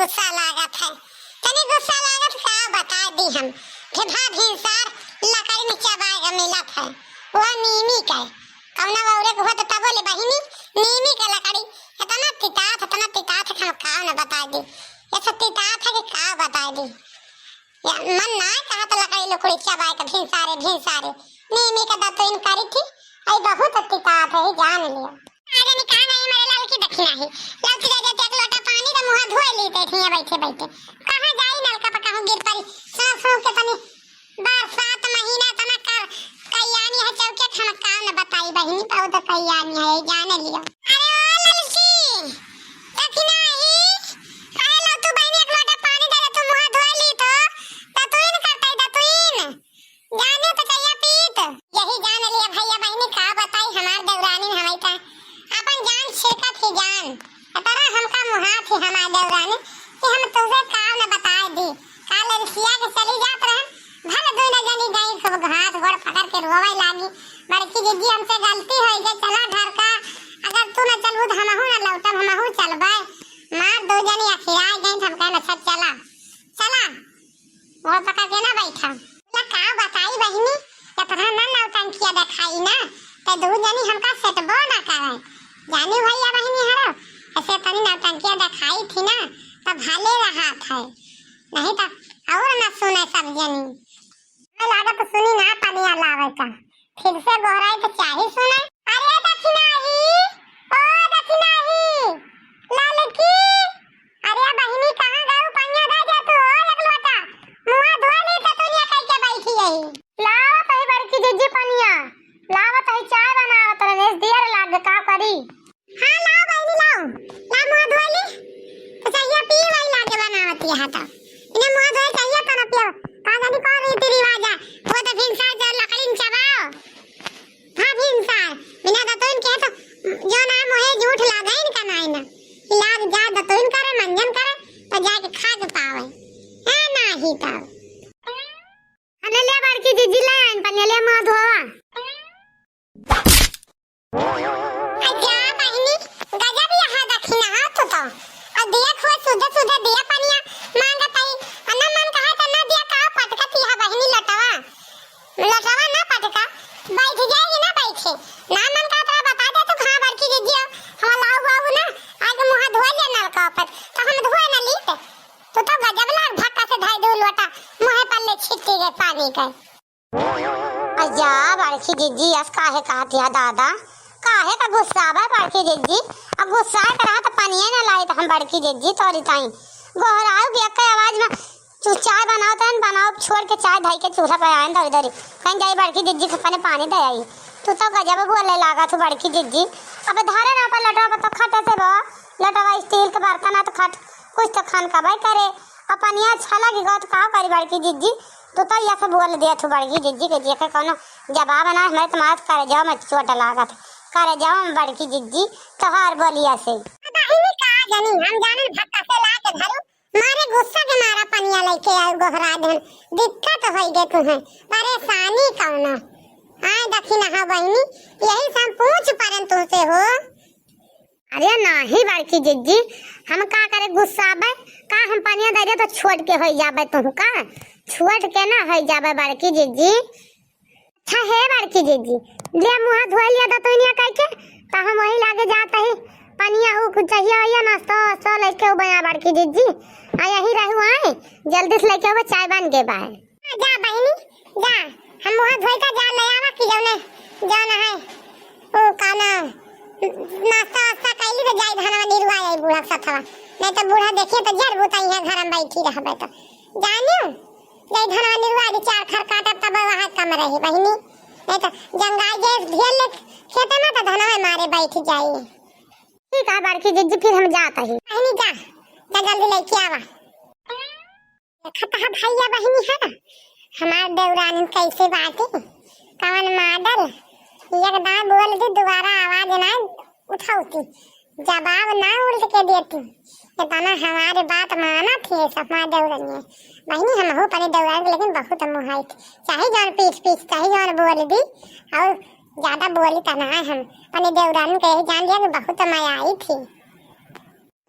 गुस्सा लागत है। तनी गुस्सा लागत का बता दी हम कि भीनसार लकड़ी में चबाएगा मिलत है वो नीमी का कौना औरे को तो तब बोले बहिनी नीमी का लकड़ी इतना तितात हम का न बता दी ये सब तितात है कि का बता दी या मन ना कहा तो लकड़ी लकड़ी चबाए का भीनसारे नीमी का दतो इन करी थी आई बहुत तितात है जान लियो। आगे निकाल नहीं मेरे लाल की दक्षिणा ही लौकी दे देते एक लोटा पानी तो मुंह धोए लेते थे बैठे कहां जाई नलका पर कहां गिर पड़ी सो के तनी बरसात महीना तना कर कयानी है चौके हम का न बताई बहिनी पाऊ तो कयानी है जान लियो। अरे ओ ललकी दक्षिणा ही आए लो तू बहिनी एक लोटा पानी दे दे तू मुंह धोए ली तो तू इन करता है तू इन जाने तो कहिया पीत यही जान लिया भैया बहिनी का बताई हमार देवरानी हमाई का अपन जान छिड़का थी जान अतरा हमका मुहा थी हमार देवरानी कि हम तुझे काम न बता दी काल रसिया के चली जात रहे भले दो न जनी गई खूब हाथ गोड़ पकड़ के रोवे लागी बड़की दीदी हमसे गलती हो गई चला घर का अगर तू न चलबू तो हमहू न लौटब हमहू चलबे मार दो जनी अखिरा गई हमका न चला चला वो पकड़ के ना बैठा ना का बताई बहिनी या तरा न नौटंकिया दिखाई ना ते दो जनी हमका सेटबो ना करे जानी भैया बहिनी हरो ऐसे तनी नौटंकिया दिखाई थी ना तब भले रहा था नहीं तो और ना सुने सब जनी मैं लागत तो सुनी ना पनिया लावे का फिर से गोहराई तो चाही सुने। अरे दक्षिणाही ओ दक्षिणाही ललकी अरे बहिनी कहां गऊ पनिया दे जा तू एक लोटा मुंह धो ली तो तू ये कह के बैठी यही लावत है बड़की जीजी पनिया लावत है चाय बनावत रे देर लाग का करी हां लाओ बहिनी लाओ ला मुंह धो ली तो चाहिए पी वही लागे बनावत है हां इन्हें मुंह धोए चाहिए तो न पियो का जानी कौन रीति रिवाज है वो तो भीनसार जो लकड़ी चबाओ हां भीनसार बिना दतोइन के तो जो नाम है झूठ लागे इनका नाइन लाग जा दतोइन करे मंजन करे तो जाके खा के पावे है नाही तब अने ले बड़की जीजी ले आइन पने ले मुंह धोवा अच्छा बहिनी गजब यहां दक्षिणा हाथ तो और देखो सुधे दिया पनिया मांगत आई अन्न मन कहा त न दिया का पटकती है बहिनी लटवा ना पटका बैठ जाएगी ना बैठे ना मन का तो बता दे तू कहां बड़की दीदी हम लाओ बाबू ना आगे मुंह धो ले नलका पर तो हम धोए न लीते तो गजब लाग धक्का से धाई दो लोटा मुंह पर ले छिटती गए पानी का अजा बड़की दीदी अस काहे कहती है दादा काहे का गुस्सा बा बड़की दीदी अब गुस्सा करा तो पानी ना लाई तो हम बड़की दीदी तोरी ताई गोहराओ के एक आवाज में तू चाय बनाओ तन बनाओ छोड़ के चाय धाई के चूल्हा पे आए तो इधर कहीं जाई बड़की दीदी के पानी पानी दे आई तू तो गजब बोले लागा तू बड़की दीदी अब धारे ना पर लटवा तो खटे से बा लटवा स्टील के बर्तन है तो खट कुछ तो खान का भाई करे अब पानी अच्छा लगी गो तो का करी बड़की दीदी तो ये से बोल दिया तू बड़की दीदी के जे कोनो जवाब ना मैं तुम्हारे करे जाओ मैं चोट लागत करे जाओ बड़की दीदी तोहार बोलिया से बहिनी का जानी हम जाने धक्का से ला के धरू मारे गुस्सा के मारा पनिया लेके आउ गोहरा देन दिक्कत होई गे तू है परेशानी कौनो आए दक्षिणा हा बहिनी यही सब पूछ परन तू से हो। अरे नहीं बड़की दीदी हम का करे गुस्सा आबे का हम पनिया दे दे तो छोड़ के होई जाबे तू का छोड़ के ना होई जाबे बड़की दीदी अच्छा है बड़की दीदी ले मुंह धो लिया तो तोनिया कह के तो हम वही लागे जाता है पनिया हो कुछ चाहिए या नाश्ता वास्ता लेके बना बड़की दीदी आ यही रहू आए जल्दी से लेके वो चाय बन के बाहर जा बहिनी जा हम मुंह धोई का जा ले आवा कि जाना है ओ काना नाश्ता वास्ता कैली तो जाई धनवा निरुआ आई बूढ़ा सथवा नहीं तो बूढ़ा देखिए तो जड़ बुता यहाँ घर में बैठी रहबे तो जानियो जाई धनवा निरुआ दे चार खर काटब तब वहां कम रही बहिनी नहीं तो जंगाई जे घेर ले खेत में तो धनवा मारे बैठ जाई ठीक है बड़की दीदी फिर हम जाता ही बहिनी जा जल्दी लेके आवा खता भैया बहिनी है ना हमार देवरानी कैसे बात है कौन मॉडल एकदम बोल दी दोबारा आवाज ना उठाती जवाब ना उल्ट के देती इतना हमारे बात माना थी सपना देवरानी बहिनी हम हो पने देवरानी लेकिन बहुत मुहाई चाहे जान पीछ चाहे जान बोल दी और ज्यादा बोली तना हम पने देवरानी कहे जान दिया कि बहुत माया आई थी।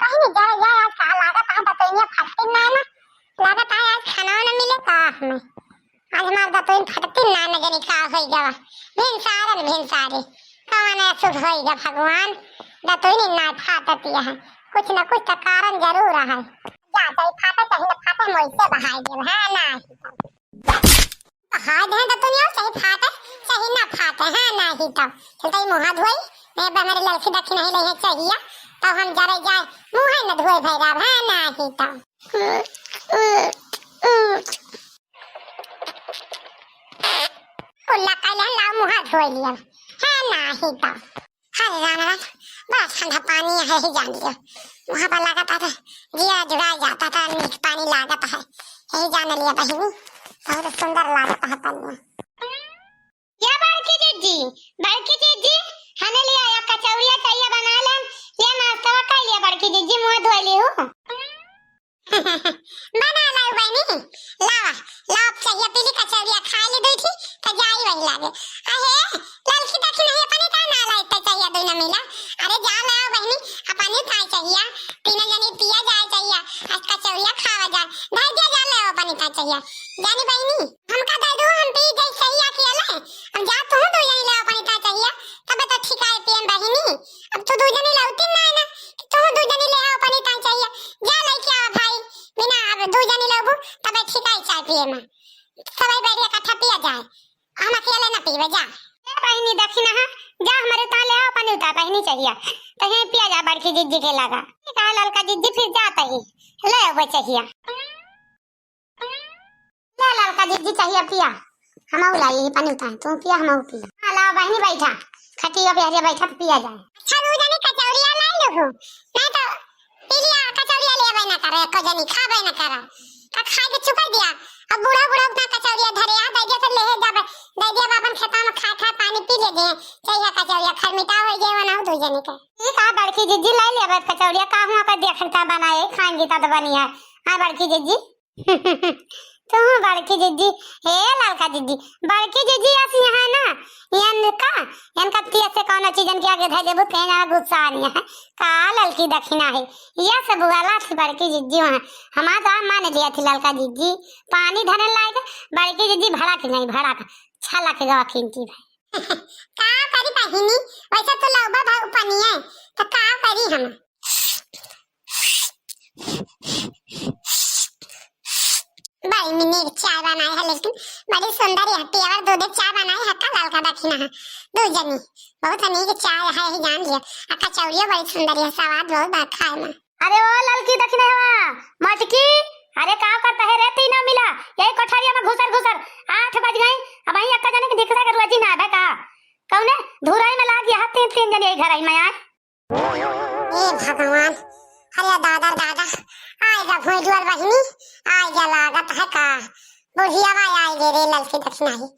कहीं नहीं जाए जाए आज कहा लागत है दतोइया फटती ना ना लागत है आज खाना ना मिले का हमें आज हमार दतोइन फटती ना न जाने का होई गवा भिनसारे कवन सुख होई गा भगवान दतोइन ना फाटती है कुछ न कुछ तो कारण जरूर है जा जाई फाटे चाहे न फाटे मोइसे बहाई देव है ना हाय दे दतोइया चाहे फाटे चाहे ना फाटे है ना ही तब चलते मुंह धोई मैं हमारे लड़की दक्षिण नहीं ले चाहिए तब हम जरे जाए मुंह न धोए भैरव है ना ही तब उल्ला काले लाओ मुंह धोए लिया है ना ही तब हरे राना बड़ा ठंडा पानी है ही जान लियो वहां पर लागता था जिया जुड़ा जाता था नीच पानी लागता है यही जान लिया बहिनी बहुत सुंदर लागता है पानी या बड़की जीजी हने लिया या कचौड़िया चाहिए बना लें या नाश्ता का लिया बड़की जीजी मुंह धो ली हूं बना लाई बहनी लावा लाव चाहिए पीली कचौड़िया खा ली दी थी तो जाई वही लागे अहे ललकी दक्षिण नहीं अपने का ना लाइते चाहिए दो न मिला अरे जा लाओ बहनी अपने का चाहिए तीन जनी पिया जाए चाहिए आज कचौड़िया खावा जाए भाई जा लाओ अपने का चाहिए जानी बहनी हम का दे दो हम पी जाए सही अकेले हम जा तू दो जनी ले अपने का चाहिए तब तो ठीक है पियन बहनी अब तो दो जनी लाउती ना ना तू दो जनी ले आओ अपने का चाहिए जा लेके आओ भाई बिना अब दो जनी लाबू तब ठीक है चाय पिए में सबाई बैठ के इकट्ठा पिया जाए हम अकेले ना पीवे जा बहनी दक्षिण हां जा हमारे ता ले आओ अपने उतार बहनी चाहिए तो यहीं पिया जा बड़की जिद्दी के लगा कहा ललका जिद्दी फिर जाता ही ले वो चाहिए ले ललका जिद्दी चाहिए पिया हम आउ लाई पानी उतार तू पिया हम आउ पिया हां लाओ बहनी बैठा खटिया पे हरिया बैठा पिया जाए अच्छा वो जाने कचौड़िया लाई लो नहीं तो पिलिया कचौड़िया ले आवे ना करे एको जनी खाबे ना करा का खाए के चुका दिया अब बूढ़ा बूढ़ा उतना कचौड़िया धरे आ दे से ले जाबे दे दे बापन खेता में खा खा पानी पी ले दे चाहिए कचौड़िया खर मिटा हो जे बनाओ दो जनी के ई का बड़की जीजी लाई ले बस कचौड़िया का हुआ पर देखता बनाए खाएंगी ता तो बनी है हां बड़की जीजी तो बड़की जीजी हे ललका जीजी बड़की जीजी ऐसी है ना इनका तिया से कौन चीजन के आगे धर देबू कहीं ना गुस्सा आ रही है का ललकी दक्षिणा है ये सब वाला थी बड़की जीजी वहां हमारा तो मान लिया थी ललका जीजी पानी धरने लायक बड़की जीजी भड़ा के नहीं भड़ा का छाला के गवा कीमती भाई का करी बहिनी वैसे तो लौबा भाई पानी है तो का करी हम भाई मैंने चाय बनाई है लेकिन बड़ी सुंदर है प्यार दूध चाय बनाई है का ललका दक्षिणा है दो जनी बहुत अनेक चाय है ही जान लिया आ कचौड़िया बड़ी सुंदर है स्वाद बहुत बात खाए में अरे ओ ललकी दक्षिणा मटकी अरे का करता है रे तीन मिला यही कोठरिया में घुसर 8 बज गए अब वही अक्का जाने के दिखला कर रोजी ना का कौने धुराई में लाग गया तीन जने घर आई में आए ए भगवान अरे दादा आए जा भोजवाल बहिनी आए जा लागत है का बुढ़िया भाई आए गे रे ललकी दक्षिणा ही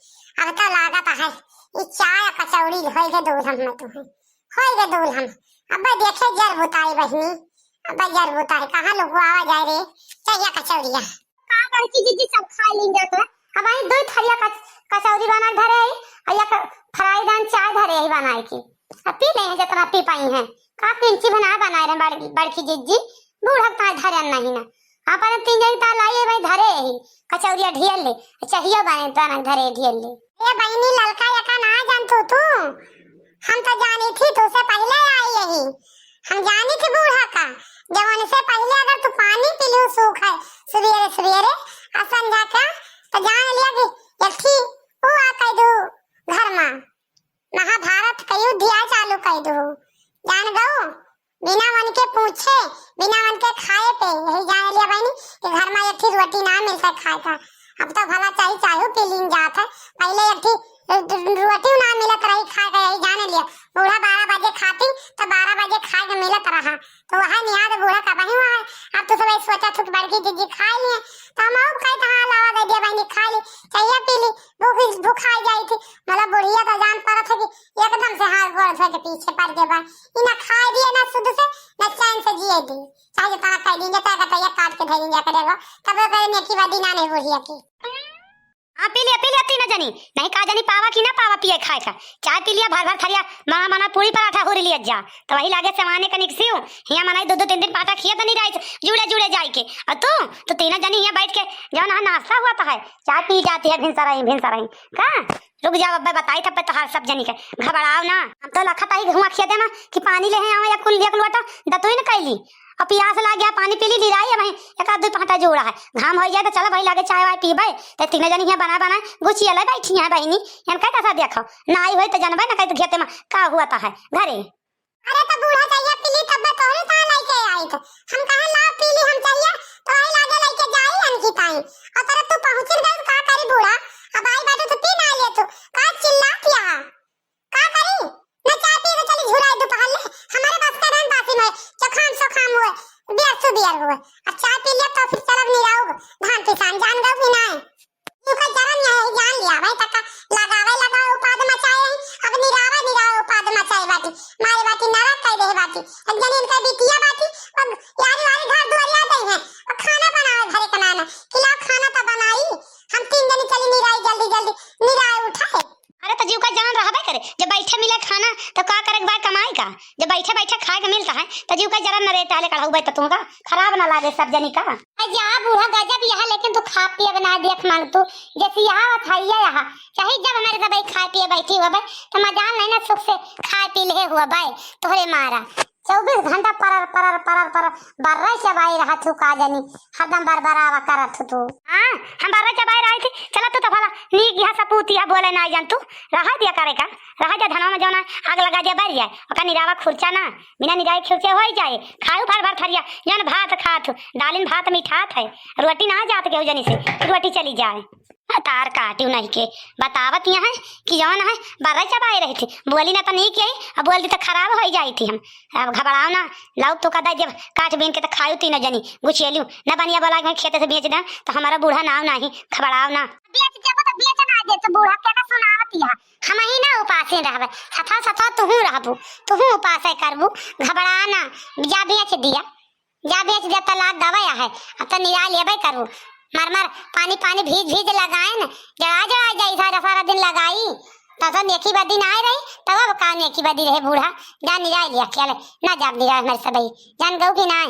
अब तो लागत है ये चाय कचौड़ी होई के दूध हम तो होई के दूध हम अब देखे जर बुताई बहिनी अब जर बुताई कहां लोग आवा जाए रे चाहिए कचौड़िया का बड़की जीजी सब खा लेंगे तो अब वही दो थरिया कचौड़ी बना धरे और या फ्राई दान चाय धरे ही बनाए की अब पी ले जितना पी पाई हैं का पिंची बनाए रे बड़की जीजी बूढ़ा ता धरे नहीं ना अपन तीन जन ता लाए भाई धरे ही कचौड़िया ढियल ले चाहिए बने ता ना धरे ढियल ले ए बहिनी ललका यका ना जानतो तू हम तो जानी थी तो से पहले आई यही हम जानी थी बूढ़ा का जवान से पहले अगर तू पानी पी लो सूख है सवेरे असंध्या का तो जान लिया कि यथी वो आ कह दो घर में महाभारत का युद्ध या चालू कह दो जान गो बिना मन के पूछे बिना मन के खाए पे यही जान लिया बहनी कि घर में एक रोटी ना मिल सके खाए का अब तो भला चाहिए चाहे पी लीन जात है पहले एक रोटी ना मिलत रही खाए का यही जान लिया बूढ़ा 12 बजे खाती तो 12 बजे खाए के मिलत रहा तो वह निहाद बूढ़ा का बही हुआ है अब तो सब सोचा थी बड़की जीजी खा लिए तो हम अब कहे हाँ लावा दे दिया बहनी खा ली चाहिए पी ली भूख आ जाई थी मतलब बुढ़िया तो जान पड़ा था कि एकदम से हाथ गोड़ धो के पीछे पड़ गए भाई इना खा दिए ना शुद्ध से न चैन से जिए दी चाहे तना कह दीजिए तो काट के धर दीजिए करेगा तब करे नेकी वादी ना नहीं बुढ़िया की हाँ पी लिया तीनों जनी, नहीं का जनी पावा की ना पावा पिए खाए का, चाय पी लिया भर भर थरिया, मामा मना पूरी पराठा हो लिया जा, तो वही लागे समाने कनिक सियो, हिया मनाई दो तीन दिन पाटा खिया तो नहीं रही जुड़े जुड़े जाए के, और तो तीनों जनी हिया बैठ के जो ना नाश्ता हुआ था है, चाय पी जाती है भिनसराई का रुक जाओ अब बताई था तो हर सब जनी के घबराओ ना, हम तो लखत आई हुआ खिया देना कि पानी ले हैं या कुल एक लोटा दतोई न कैली, अब प्यास लग गया पानी पी ली लिराई है भाई एक आध दो पाटा जोड़ा है, घाम हो जाए तो चलो भाई लागे चाय वाय पीबे, तो तीन जनी यहाँ बना गुछी ले बैठी है बहनी, हम क्या कैसा देखो ना आई हुई तो जानबे ना कहीं तो घेते में का हुआ था है घरे। अरे तो बूढ़ा चाहिए पीली तब तोहरे कहां लेके आई थे, हम कहां ला पीली हम चाहिए तो आई लागे लेके जाई अनकी ताई, और तेरे तू पहुंच गई का करी बूढ़ा, अब आई बात तो पी ना ले तू का चिल्ला किया का करी ना चाय पी के चली झुराई दोपहर ले, हमारे पास का रन बासी में चखाम हुए बियर हुए, अब चाय पी लिया तो फिर चलब निराऊ धान किसान जान गए कि नहीं, तू का जरन है जान लिया भाई तक लगावे उपाद मचाए, अब निरावा उपाद मचाए बाटी मारे बाटी नरक कह दे बाटी, अब जने इनका बिटिया बाटी अब यारी वारी घर दुआरिया दई है, और खाना बनावे घरे बनाना खिलाओ खाना तो बनाई, हम तीन जने चली निराई जल्दी निराई उठाए। अरे तो जीव का जान रहबे करे, जब बैठे मिले खाना तो का करे के बाद कमाई का, जब बैठे खाए के मिलता है तो जीव का जरा न रहता है कढ़ाऊ तो तुमका खराब ना लागे सब जनी का। जा बूढ़ा गजब यहाँ, लेकिन तू खा पिए बना देख मांग तू जैसे यहाँ खाइए यहाँ चाहे जब हमारे सब खाए पिए बैठी हुआ भाई तो मजाल नहीं ना सुख से खाए पी ले हुआ भाई तोहरे मारा 24 घंटा पर बर्रा चबाई रहा तू का जनी हरदम बरबरावा करत तू। हां हम बर्रा चबाई रही थी, चला तू तो भला नीक यहाँ सपूतिया बोले ना जान तू रहा दिया करे का, रहा जा धनवा में जौना आग लगा दिया बर जाए ओका निरावा खुरचा ना बिना निराई खुरचे हो जाए, खाऊ भर भर थरिया जन भात खात दालिन भात मिठात है रोटी ना जात के जनी से रोटी चली जाए, तार काटी नहीं के बतावत यहाँ कि जौन है बर्रा चबाई रही थी, बोली ना तो नहीं की अब बोल दी तो खराब हो जाई थी, हम अब घबराओ ना लाऊ तो कदा जब काट बीन के तो खायू तीनों जनी गुछेलियो न बनिया बोला मैं खेते से बेच दें तो हमारा बूढ़ा नाव नहीं घबराओ ना बेच देबो तो बेच ना दे तो बूढ़ा क्या का सुनावत यह हम ही ना उपासे रहबे सथा तुहू रहबू तुहू उपासे करबू घबरा ना जा बेच दिया तलाक दवाया है अब तो निरा लेबे करबू मर पानी भीज लगाए न जड़ा जाई सारा दिन लगाई तब नेकी बदी ना रही तब का नेकी बदी रहे बूढ़ा जान निरा लिया क्या ना जाब निरा हमारे सब जान गऊ कि ना।